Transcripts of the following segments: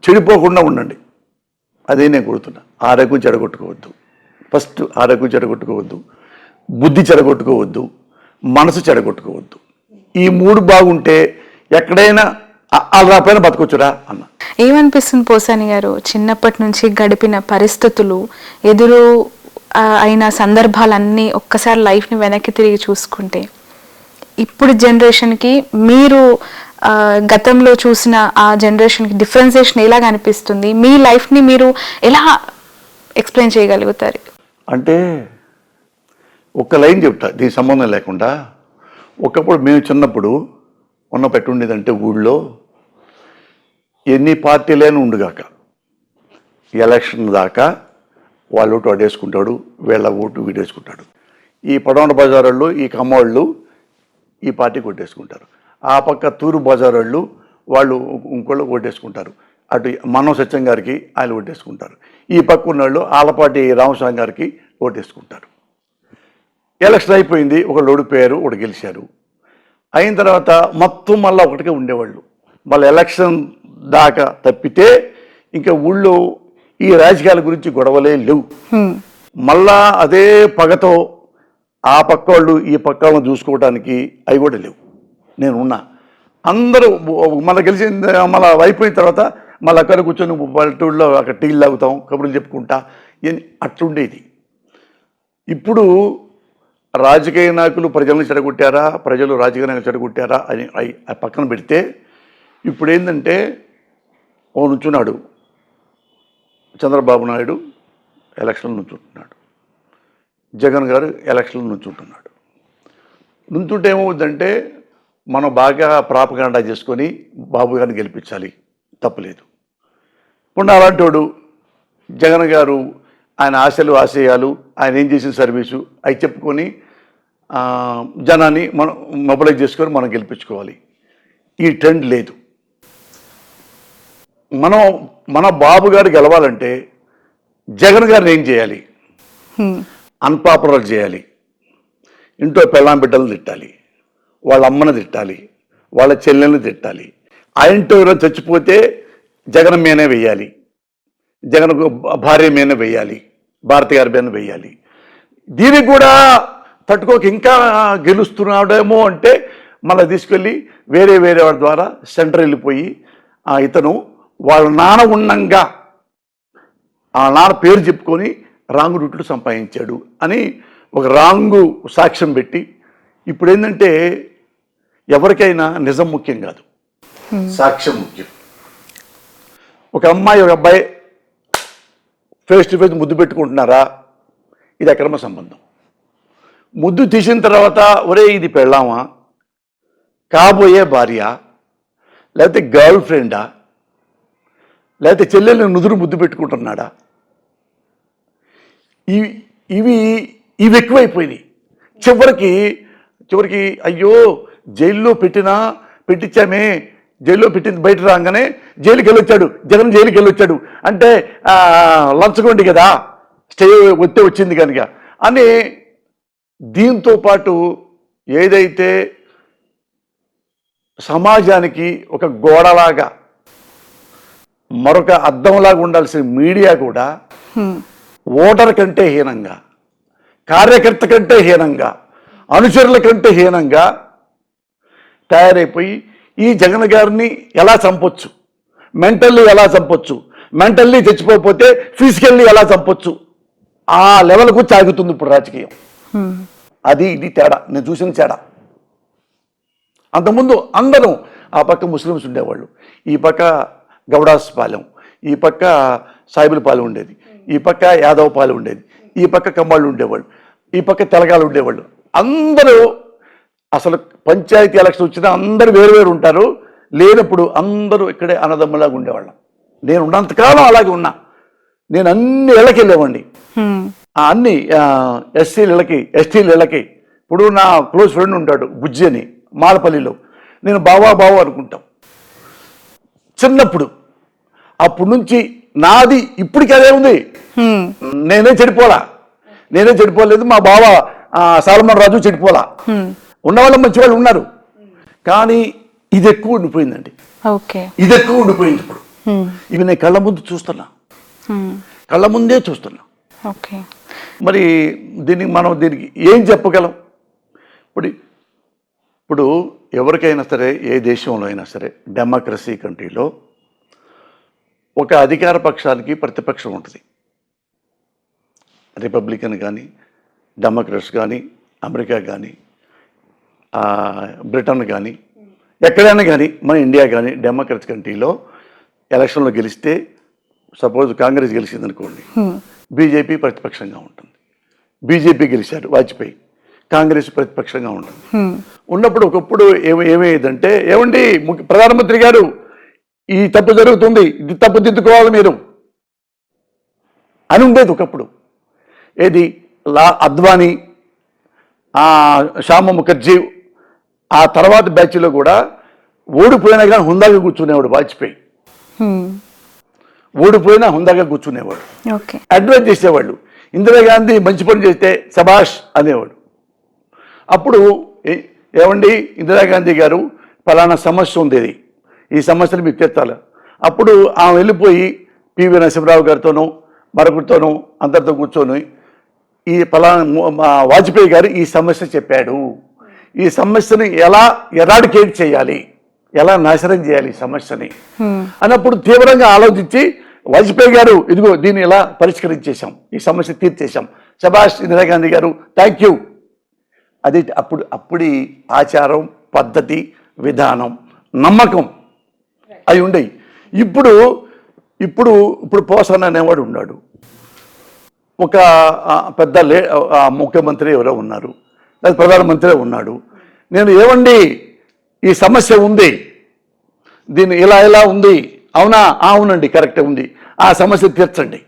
చెడిపోకుండా ఉండండి, అదే నేను కోరుతున్నా. ఆరోగ్యం చెడగొట్టుకోవద్దు, ఫస్ట్ ఆరోగ్యం చెడగొట్టుకోవద్దు, బుద్ధి చెడగొట్టుకోవద్దు, మనసు చెడగొట్టుకోవద్దు. ఈ 3 బాగుంటే ఎక్కడైనా అలా పైన బతకొచ్చురా అన్న. ఏమనిపిస్తుంది పోసాని గారు, చిన్నప్పటి నుంచి గడిపిన పరిస్థితులు, ఎదురు అయిన సందర్భాలన్నీ ఒక్కసారి లైఫ్ని వెనక్కి తిరిగి చూసుకుంటే ఇప్పుడు జనరేషన్కి మీరు గతంలో చూసిన ఆ జనరేషన్కి డిఫరెన్సియేషన్ ఎలాగ అనిపిస్తుంది? మీ లైఫ్ని మీరు ఎలా ఎక్స్ప్లెయిన్ చేయగలుగుతారు? అంటే ఒక లైన్ చెప్తా, దీని సంబంధం లేకుండా. ఒకప్పుడు మేము చిన్నప్పుడు ఉన్న పెట్టుండేదంటే ఊళ్ళో ఎన్ని పార్టీలైనా ఉండుగాక ఎలక్షన్ దాకా వాళ్ళ ఓటు వాడేసుకుంటాడు, వీళ్ళ ఓటు వీడేసుకుంటాడు. ఈ పడవన బజార్ వాళ్ళు, ఈ కమ్మవాళ్ళు ఈ పార్టీ కొట్టేసుకుంటారు. ఆ పక్క తూరు బజార్ వాళ్ళు ఇంకోళ్ళు ఓటేసుకుంటారు. అటు మనం సత్యం గారికి ఆయన ఓటేసుకుంటారు. ఈ పక్క ఉన్నవాళ్ళు ఆలపాటి రామస్వామి గారికి ఓటేసుకుంటారు. ఎలక్షన్ అయిపోయింది, ఒకళ్ళు ఓడిపోయారు, ఒకటి గెలిచారు. అయిన తర్వాత మొత్తం మళ్ళీ ఒకటిగా ఉండేవాళ్ళు. మళ్ళీ ఎలక్షన్ దాకా తప్పితే ఇంకా ఊళ్ళో ఈ రాజకీయాల గురించి గొడవలే లేవు. మళ్ళా అదే పగతో ఆ పక్క వాళ్ళు ఈ పక్క వాళ్ళని చూసుకోవడానికి అవి కూడా లేవు. నేను ఉన్నా, అందరూ మళ్ళీ గెలిచి మళ్ళీ అయిపోయిన తర్వాత మళ్ళీ అక్కడ కూర్చొని పల్లెటూళ్ళలో అక్కడ టీలు తాగుతాం, కబుర్లు చెప్పుకుంటా, అట్లుండేది. ఇప్పుడు రాజకీయ నాయకులు ప్రజలను చెడగొట్టారా, ప్రజలు రాజకీయ నాయకులు చెడగొట్టారా అని పక్కన పెడితే ఇప్పుడు ఏంటంటే ఓ నుంచున్నాడు చంద్రబాబు నాయుడు ఎలక్షన్లు నుంచుంటున్నాడు, జగన్ గారు ఎలక్షన్లు నుంచుంటున్నాడు. నుంచుంటే ఏమవుతుందంటే మనం బాగా ప్రాపగాండా చేసుకొని బాబు గారిని గెలిపించాలి, తప్పలేదు. ఇప్పుడు అలాంటి వాడు జగన్ గారు ఆయన ఆశలు ఆశయాలు, ఆయన ఏం చేసిన సర్వీసు అవి చెప్పుకొని జనాన్ని మనం మొబిలైజ్ చేసుకొని మనం గెలిపించుకోవాలి. ఈ ట్రెండ్ లేదు. మన బాబు గారు గెలవాలంటే జగన్ గారిని ఏం చేయాలి? అన్పాపులర్ చేయాలి, ఇంట్లో పెళ్ళాం బిడ్డలు తిట్టాలి, వాళ్ళ అమ్మని తిట్టాలి, వాళ్ళ చెల్లెల్ని తిట్టాలి. ఆయనతో ఎవరైనా చచ్చిపోతే జగన్ మీనే వెయ్యాలి, జగన్ భార్య మీనే వెయ్యాలి, భారతి గారి మీద వెయ్యాలి. దీనికి కూడా తట్టుకోక ఇంకా గెలుస్తున్నాడేమో అంటే మళ్ళీ తీసుకెళ్ళి వేరే వాడి ద్వారా సెంటర్ వెళ్ళిపోయి ఇతను వాళ్ళ నాన్న ఉండంగా ఆ నాన్న పేరు చెప్పుకొని రాంగు రూట్లు సంపాదించాడు అని ఒక రాంగు సాక్ష్యం పెట్టి, ఇప్పుడు ఏంటంటే ఎవరికైనా నిజం ముఖ్యం కాదు, సాక్ష్యం ముఖ్యం. ఒక అమ్మాయి ఒక అబ్బాయి ఫేస్ టు ఫేస్ ముద్దు పెట్టుకుంటున్నారా, ఇది అక్రమ సంబంధం. ముద్దు తీసిన తర్వాత ఒరే ఇది పెళ్ళామా, కాబోయే భార్య, లేకపోతే గర్ల్ ఫ్రెండా, లేకపోతే చెల్లెల్ని నుదురు ముద్దు పెట్టుకుంటున్నాడా, ఇవి ఎక్కువైపోయినాయి. చివరికి అయ్యో జైల్లో పెట్టించామే, జైల్లో పెట్టింది బయట రాగానే జైలుకి వెళ్ళొచ్చాడు, జగన్ జైలుకి వెళ్ళొచ్చాడు అంటే లంచగొండి కదా, స్టే వచ్చింది కనుక అని. దీంతో పాటు ఏదైతే సమాజానికి ఒక గోడలాగా మరొక అద్దంలాగా ఉండాల్సిన మీడియా కూడా ఓటర్ కంటే హీనంగా, కార్యకర్త కంటే హీనంగా, అనుచరుల కంటే హీనంగా తయారైపోయి ఈ జగన్ గారిని ఎలా చంపొచ్చు, మెంటల్లీ ఎలా చంపొచ్చు, మెంటల్లీ చచ్చిపోతే ఫిజికల్లీ ఎలా చంపొచ్చు, ఆ లెవెల్కు సాగుతుంది ఇప్పుడు రాజకీయం. అది ఇది తేడా, నేను చూసిన తేడా. అంతకుముందు అందరూ ఆ పక్క ముస్లిమ్స్ ఉండేవాళ్ళు, ఈ పక్క గౌడాస్ పాలెం, ఈ పక్క సాయిబుల పాలెం ఉండేది, ఈ పక్క యాదవ్ పాలెం ఉండేది, ఈ పక్క కమ్మాళ్ళు ఉండేవాళ్ళు, ఈ పక్క తెలగాలు ఉండేవాళ్ళు. అందరూ అసలు పంచాయతీ ఎలక్షన్ వచ్చినా అందరూ వేరు ఉంటారు, లేనప్పుడు అందరూ ఇక్కడే అన్నదమ్ములాగా ఉండేవాళ్ళం. నేను ఉన్నంతకాలం అలాగే ఉన్నా. నేను అన్ని ఇళ్ళకి వెళ్ళేవాడిని, అన్ని ఎస్సీల ఇళ్ళకి, ఎస్టీల ఇళ్ళకి. ఇప్పుడు నా క్లోజ్ ఫ్రెండ్ ఉంటాడు బుజ్జి అని మాలపల్లిలో, నేను బావా అనుకుంటాం చిన్నప్పుడు. అప్పటి నుంచి నాది ఇప్పటికీ అదే ఉంది. నేనేం చెడిపోలేదు, మా బావ సాలమన్ రాజు చెడిపోలా. ఉన్నవాళ్ళు మంచి వాళ్ళు ఉన్నారు, కానీ ఇది ఎక్కువ ఉండిపోయిందండి. ఇది ఎక్కువ ఉండిపోయింది ఇప్పుడు. ఇవి నేను కళ్ళ ముందు చూస్తున్నా, కళ్ళ ముందే చూస్తున్నా. ఓకే, మరి దీనికి ఏం చెప్పగలం? ఇప్పుడు ఎవరికైనా సరే, ఏ దేశంలో అయినా సరే, డెమోక్రసీ కంట్రీలో ఒక అధికార పక్షానికి ప్రతిపక్షం ఉంటుంది. రిపబ్లికన్ కానీ, డెమోక్రట్స్ కానీ, అమెరికా కానీ, బ్రిటన్ కానీ, ఎక్కడైనా కానీ, మన ఇండియా కానీ, డెమోక్రట్స్ కంట్రీలో ఎలక్షన్లో గెలిస్తే, సపోజ్ కాంగ్రెస్ గెలిచింది అనుకోండి, బీజేపీ ప్రతిపక్షంగా ఉంటుంది. బీజేపీ గెలిచారు వాజ్పేయి, కాంగ్రెస్ ప్రతిపక్షంగా ఉంటుంది. ఉన్నప్పుడు ఒకప్పుడు ఏమయ్యేదంటే, ఏమండి ప్రధానమంత్రి గారు ఈ తప్పు జరుగుతుంది, ఇది తప్పు దిద్దుకోవాలి మీరు అని ఉండేది ఒకప్పుడు. ఏది అద్వానీ, శ్యామ ముఖర్జీ, ఆ తర్వాత బ్యాచ్లో కూడా ఓడిపోయినా కానీ హుందాగా కూర్చునేవాడు వాజ్పేయి. ఓడిపోయినా హుందాగా కూర్చునేవాడు, అడ్వైజ్ చేసేవాళ్ళు. ఇందిరాగాంధీ మంచి పని చేస్తే శబాష్ అనేవాడు. అప్పుడు ఏమండి ఇందిరాగాంధీ గారు ఫలానా సమస్య ఉండేది, ఈ సమస్యను మీకు తెచ్చాలి. అప్పుడు ఆమె వెళ్ళిపోయి పివి నరసింహరావు గారితోనూ మరొకరితోనూ అందరితో కూర్చొని ఈ ఫలానా వాజ్పేయి గారు ఈ సమస్య చెప్పాడు, ఈ సమస్యని ఎలా ఎరాడికేట్ చేయాలి, ఎలా నాశనం చేయాలి ఈ సమస్యని అన్నప్పుడు తీవ్రంగా ఆలోచించి వాజ్పేయి గారు ఇదిగో దీన్ని ఎలా పరిష్కరించేశాం, ఈ సమస్య తీర్చేశాం, శభాష్ ఇందిరాగాంధీ గారు, థ్యాంక్ యూ. అది అప్పుడి ఆచారం, పద్ధతి, విధానం, నమ్మకం అవి ఉండేవి. ఇప్పుడు ఇప్పుడు ఇప్పుడు పోసాన అనేవాడు ఉన్నాడు, ఒక పెద్ద ముఖ్యమంత్రి ఎవరో ఉన్నారు, లేదా ప్రధానమంత్రి ఉన్నాడు. నేను ఏమండి ఈ సమస్య ఉంది, దీన్ని ఇలా ఉంది, అవునా, అవునండి కరెక్టే ఉంది, ఆ సమస్య తీర్చండి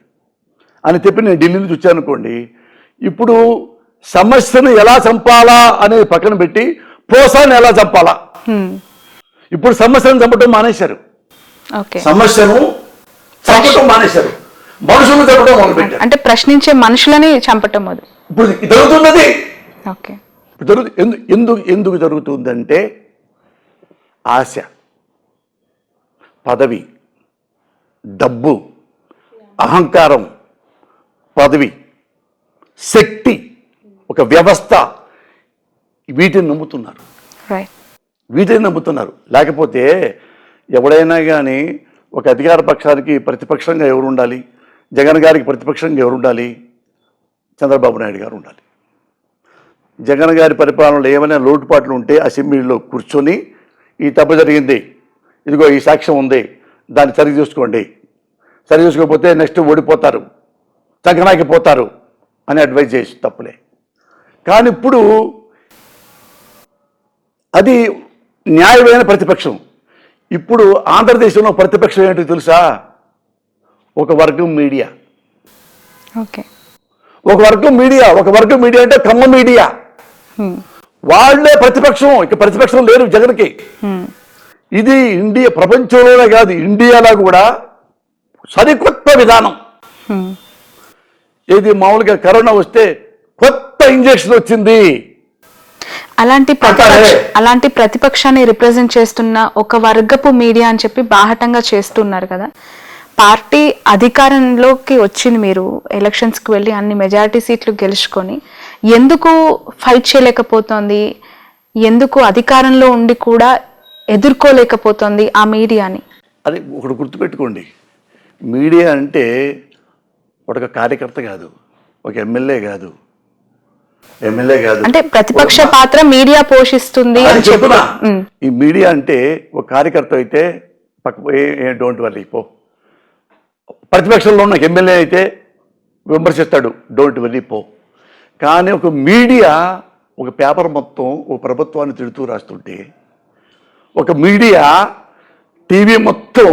అని చెప్పి నేను ఢిల్లీ నుంచి వచ్చానుకోండి. ఇప్పుడు సమస్యను ఎలా చంపాలా అనేది పక్కన పెట్టి పోసాన్ని ఎలా చంపాలా, ఇప్పుడు సమస్యను చంపటం మానేశారు, సమస్యను చంపటం మానేశారు, మనుషులను చంపటం మొదలుపెట్టారు. అంటే ప్రశ్నించే మనుషులని చంపటం అది ఇప్పుడు జరుగుతున్నది. ఎందుకు జరుగుతుందంటే ఆశ, పదవి, డబ్బు, అహంకారం, పదవి, శక్తి, ఒక వ్యవస్థ, వీటిని నమ్ముతున్నారు. లేకపోతే ఎవడైనా కానీ ఒక అధికార పక్షానికి ప్రతిపక్షంగా ఎవరు ఉండాలి? జగన్ గారికి ప్రతిపక్షంగా ఎవరు ఉండాలి? చంద్రబాబు నాయుడు గారు ఉండాలి. జగన్ గారి పరిపాలనలో ఏమైనా లోటుపాట్లు ఉంటే అసెంబ్లీలో కూర్చొని ఈ తప్పు జరిగింది, ఇదిగో ఈ సాక్ష్యం ఉంది, దాన్ని సరి చేసుకోండి, సరి చేసుకోకపోతే నెక్స్ట్ ఓడిపోతారు, చంకనాకి పోతారు అని అడ్వైజ్ చేసి తప్పులే. కానీ ఇప్పుడు అది న్యాయమైన ప్రతిపక్షం. ఇప్పుడు ఆంధ్రదేశంలో ప్రతిపక్షం ఏంటో తెలుసా? ఒక వర్గం మీడియా. ఒక వర్గం మీడియా అంటే కమ్మ మీడియా, వాళ్ళే ప్రతిపక్షం. ఇక ప్రతిపక్షం లేరు జగన్కి. ఇది ఇండియా, ప్రపంచంలోనే కాదు ఇండియాలో కూడా సరికొత్త విధానం. ఏది మామూలుగా కరోనా వస్తే కొత్త ఇంజెక్షన్ వచ్చింది, అలాంటి ప్రతిపక్షాన్ని రిప్రజెంట్ చేస్తున్న ఒక వర్గపు మీడియా అని చెప్పి బాహటంగా చేస్తున్నారు కదా. పార్టీ అధికారంలోకి వచ్చింది, మీరు ఎలక్షన్స్కి వెళ్ళి అన్ని మెజారిటీ సీట్లు గెలుచుకొని ఎందుకు ఫైట్ చేయలేకపోతుంది? ఎందుకు అధికారంలో ఉండి కూడా ఎదుర్కోలేకపోతుంది ఆ మీడియాని? అది ఒకటి గుర్తుపెట్టుకోండి, మీడియా అంటే ఒక కార్యకర్త కాదు, ఒక ఎమ్మెల్యే కాదు, అంటే ప్రతిపక్ష పాత్ర మీడియా పోషిస్తుంది అని చెప్తున్నా. ఈ మీడియా అంటే ఒక కార్యకర్త అయితే పక్క డోంట్ వర్రీ పో, ప్రతిపక్షంలో ఉన్న ఎమ్మెల్యే అయితే విమర్శిస్తాడు, డోంట్ వర్రీ పో. కానీ ఒక మీడియా, ఒక పేపర్ మొత్తం ఒక ప్రభుత్వాన్ని తిడుతూ రాస్తుంటే, ఒక మీడియా టీవీ మొత్తం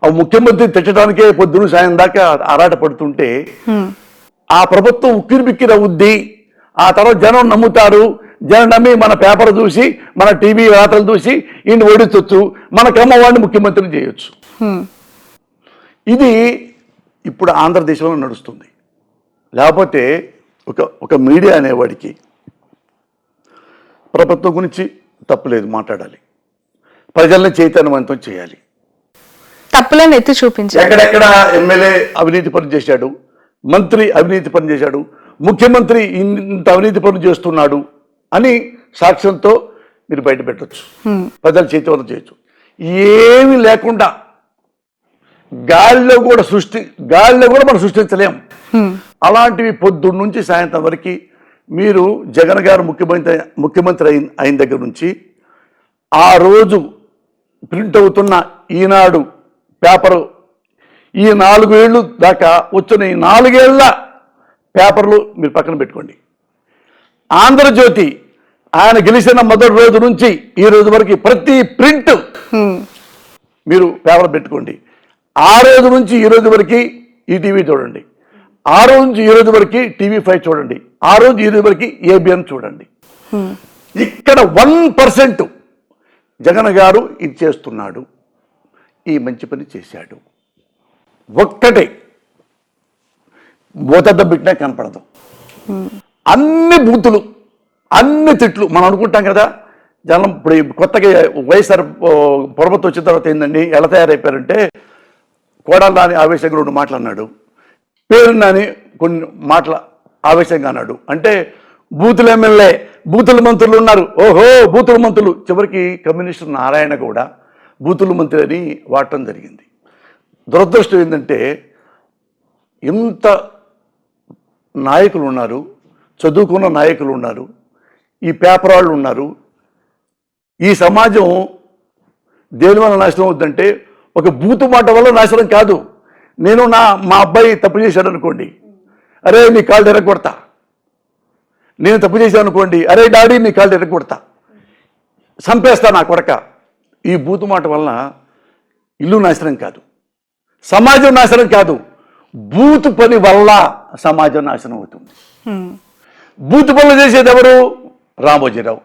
ఆ ముఖ్యమంత్రి తిట్టడానికే పొద్దున సాయం దాకా ఆరాట పడుతుంటే ఆ ప్రభుత్వం ఉక్కిరి బిక్కిరి అవుద్ది. ఆ తర్వాత జనం నమ్ముతారు, జనం నమ్మి మన పేపర్ చూసి, మన టీవీ వార్తలు చూసి ఈయన ఓడించవచ్చు, మనకమ్మ వాడిని ముఖ్యమంత్రిని చేయొచ్చు. ఇది ఇప్పుడు ఆంధ్రదేశంలో నడుస్తుంది. లేకపోతే ఒక మీడియా అనేవాడికి ప్రభుత్వం గురించి తప్పులేదు మాట్లాడాలి, ప్రజల్ని చైతన్యవంతం చేయాలి, తప్పులను ఎత్తి చూపించారు. ఎక్కడెక్కడ ఎమ్మెల్యే అవినీతి పని చేశాడు, మంత్రి అవినీతి పని చేశాడు, ముఖ్యమంత్రి ఇంత అవినీతి పనులు చేస్తున్నాడు అని సాక్ష్యంతో మీరు బయట పెట్టచ్చు, ప్రజల చేతివరం చేయొచ్చు. ఏమీ లేకుండా గాలిలో కూడా మనం సృష్టించలేం. అలాంటివి పొద్దున్న నుంచి సాయంత్రం వరకు మీరు జగన్ గారు ముఖ్యమంత్రి అయిన దగ్గర నుంచి ఆ రోజు ప్రింట్ అవుతున్న ఈనాడు పేపరు, ఈ 4 ఏళ్ళు దాకా వచ్చిన ఈ 4 ఏళ్ల పేపర్లు మీరు పక్కన పెట్టుకోండి. ఆంధ్రజ్యోతి ఆయన గెలిచిన మొదటి రోజు నుంచి ఈ రోజు వరకు ప్రతి ప్రింట్ మీరు పేపర్ పెట్టుకోండి. ఆ రోజు నుంచి ఈ రోజు వరకు ఈటీవీ చూడండి, ఆ రోజు నుంచి ఈ రోజు వరకు TV5 చూడండి, ఆ రోజు ఈ రోజు వరకు ABN చూడండి. ఇక్కడ 1% జగన్ గారు ఇది చేస్తున్నాడు, ఈ మంచి పని చేశాడు, ఒక్కటే బోతద్దబిట్టినా కనపడదు. అన్ని బూతులు, అన్ని తిట్లు. మనం అనుకుంటాం కదా జనం ఇప్పుడు కొత్తగా వైఎస్ఆర్ ప్రభుత్వం వచ్చిన తర్వాత ఏందండి ఎలా తయారైపోయారంటే, కోడలు నాని ఆవేశంగా 2 మాటలు అన్నాడు, పేరు నాని కొన్ని మాటల ఆవేశంగా అన్నాడు. అంటే బూతుల ఎమ్మెల్యే, బూతుల మంత్రులు ఉన్నారు, ఓహో బూతుల మంత్రులు. చివరికి కమ్యూనిస్టు నారాయణ కూడా బూతుల మంత్రి అని వాడటం జరిగింది. దురదృష్టం ఏంటంటే ఇంత నాయకులు ఉన్నారు, చదువుకున్న నాయకులు ఉన్నారు, ఈ పేపర్ వాళ్ళు ఉన్నారు. ఈ సమాజం దేని వల్ల నాశనం అవుతుందంటే ఒక బూతు మాట వల్ల నాశనం కాదు. నేను మా అబ్బాయి తప్పు చేశాడు అనుకోండి, అరే నీ కాళ్ళు ఎరగొడతా. నేను తప్పు చేశాను అనుకోండి, అరే డాడీ నీ కాళ్ళు ఎరగొడతా, చంపేస్తా నా కొడక. ఈ బూతు మాట వలన ఇల్లు నాశనం కాదు, సమాజం నాశనం కాదు, బూతు పని వల్ల సమాజం నాశనం అవుతుంది. బూతు పనులు చేసేది ఎవరు? రామోజీరావు.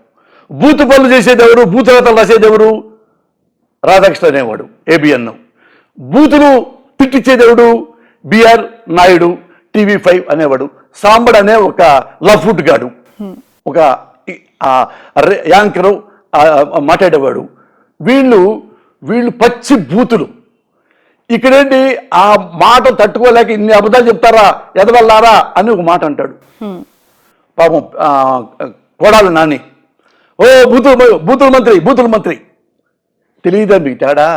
బూతు పనులు చేసేది ఎవరు? బూతులతలు రాసేది ఎవరు? రాధాకృష్ణ అనేవాడు, ABN. బూతులు తిట్టించేది ఎవడు? BR నాయుడు, TV5 అనేవాడు. సాంబడ్ అనే ఒక లఫ్ట్ గాడు, ఒక యాంకరు మాట్లాడేవాడు. వీళ్ళు పచ్చి బూతులు. ఇక్కడేంటి ఆ మాట తట్టుకోలేక ఇన్ని అబద్ధాలు చెప్తారా ఎదవల్లారా అని ఒక మాట అంటాడు పాపం కోడాలి నాని. ఓ బూతుల మంత్రి తెలియదా మీకు తేడా?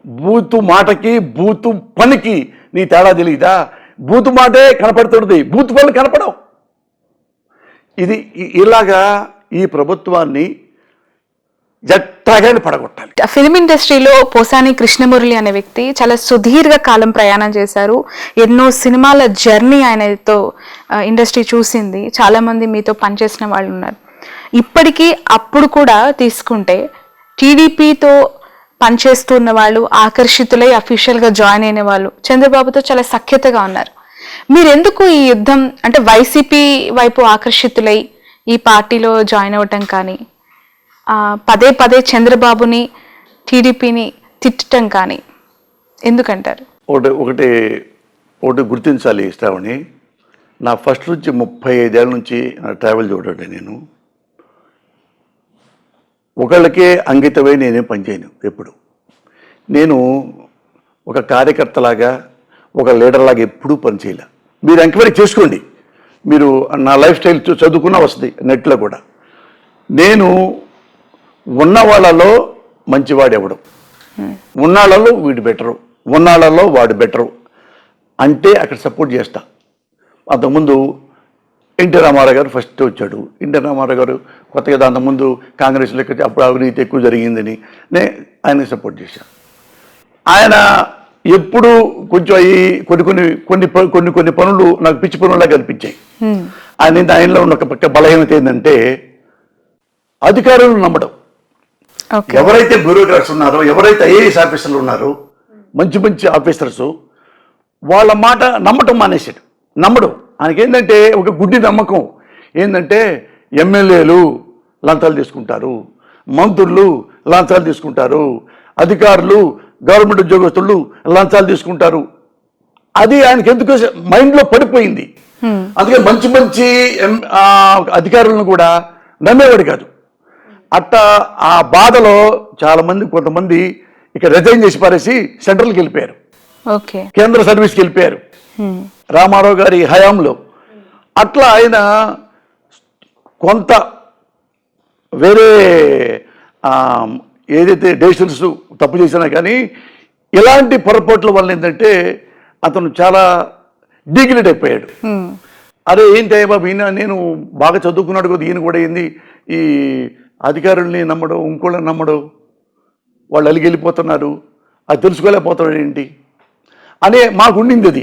బూతు మాటకి బూతు పనికి నీ తేడా తెలియదా? బూతు మాటే కనపడుతుంది, బూతు పనులు కనపడవు. ఇది ఇలాగా ఈ ప్రభుత్వాన్ని జట్టాగానే పడగొట్టాలి. ఫిల్మ్ ఇండస్ట్రీలో పోసాని కృష్ణమురళి అనే వ్యక్తి చాలా సుదీర్ఘ కాలం ప్రయాణం చేశారు. ఎన్నో సినిమాల జర్నీ ఆయనతో ఇండస్ట్రీ చూసింది. చాలా మంది మీతో పనిచేసిన వాళ్ళు ఉన్నారు. ఇప్పటికీ అప్పుడు కూడా తీసుకుంటే టీడీపీతో పనిచేస్తున్న వాళ్ళు ఆకర్షితులై అఫీషియల్గా జాయిన్ అయిన వాళ్ళు చంద్రబాబుతో చాలా సఖ్యతగా ఉన్నారు. మీరెందుకు ఈ యుద్ధం అంటే వైసీపీ వైపు ఆకర్షితులై ఈ పార్టీలో జాయిన్ అవ్వటం కానీ, పదే పదే చంద్రబాబుని టీడీపీని తిట్టడం కానీ ఎందుకంటారు? ఒకటి గుర్తించాలి శ్రావణి, నా ఫస్ట్ నుంచి 35 ఏళ్ళ నుంచి నా ట్రావెల్ చూడండి. నేను ఒకళ్ళకే అంకితమై నేనేం పనిచేయను. ఎప్పుడు నేను ఒక కార్యకర్తలాగా ఒక లీడర్లాగా ఎప్పుడూ పనిచేయలే. మీరు ఎంక్వైరీ చేసుకోండి, మీరు నా లైఫ్ స్టైల్ చదువుకున్న వస్తుంది నెట్లో కూడా. నేను ఉన్న వాళ్ళలో మంచివాడు ఎవడు, ఉన్నాళ్ళలో వీడు బెటరు, ఉన్నాళ్ళలో వాడు బెటరు అంటే అక్కడ సపోర్ట్ చేస్తా. అంతకుముందు ఎన్టీ రామారావు గారు ఫస్ట్ వచ్చాడు. ఎన్టీ రామారావు గారు కొత్తగా అంతకుముందు కాంగ్రెస్లోకి వచ్చి అప్పుడు అవినీతి ఎక్కువ జరిగిందని ఆయనకి సపోర్ట్ చేశాను. ఆయన ఎప్పుడు కొంచెం కొన్ని పనులు నాకు పిచ్చి పనుల్లా కనిపించాయి. ఆయనలో ఉన్న ఒక పక్క బలహీనత ఏంటంటే అధికారులను నమ్మడం. ఎవరైతే బ్యూరోక్రాట్స్ ఉన్నారో, ఎవరైతే IAS ఆఫీసర్లు ఉన్నారో, మంచి ఆఫీసర్స్, వాళ్ళ మాట నమ్మటం మానేశాడు. నమ్మడం ఆయనకేంటంటే ఒక గుడ్డి నమ్మకం ఏంటంటే ఎమ్మెల్యేలు లంచాలు తీసుకుంటారు, మంత్రులు లంచాలు తీసుకుంటారు, అధికారులు గవర్నమెంట్ ఉద్యోగస్తులు లంచాలు తీసుకుంటారు. అది ఆయనకి ఎందుకు మైండ్లో పడిపోయింది. అందుకే మంచి అధికారులను కూడా నమ్మేవాడు కాదు. అట్టా ఆ బాధలో కొంతమంది ఇక రిజైన్ చేసి పారేసి సెంట్రల్కి వెళ్ళిపోయారు, ఓకే. కేంద్ర సర్వీస్కి వెళ్ళిపోయారు రామారావు గారి హయాంలో. అట్లా ఆయన కొంత వేరే ఏదైతే డెసిషన్స్ తప్పు చేసినా కానీ ఇలాంటి పొరపాట్ల వల్ల ఏంటంటే అతను చాలా డిగ్రేడ్ అయిపోయాడు. అరే ఏంటి బాబు ఈయన, నేను బాగా చదువుకున్నాడు కదా, ఈయన కూడా ఏంది ఈ అధికారుల్ని నమ్మడం, ఇంకోళ్ళని నమ్మడం, వాళ్ళు అలిగి వెళ్ళిపోతున్నారు, అది తెలుసుకోలేకపోతున్నాడు ఏంటి అనే మాకు ఉండింది అది.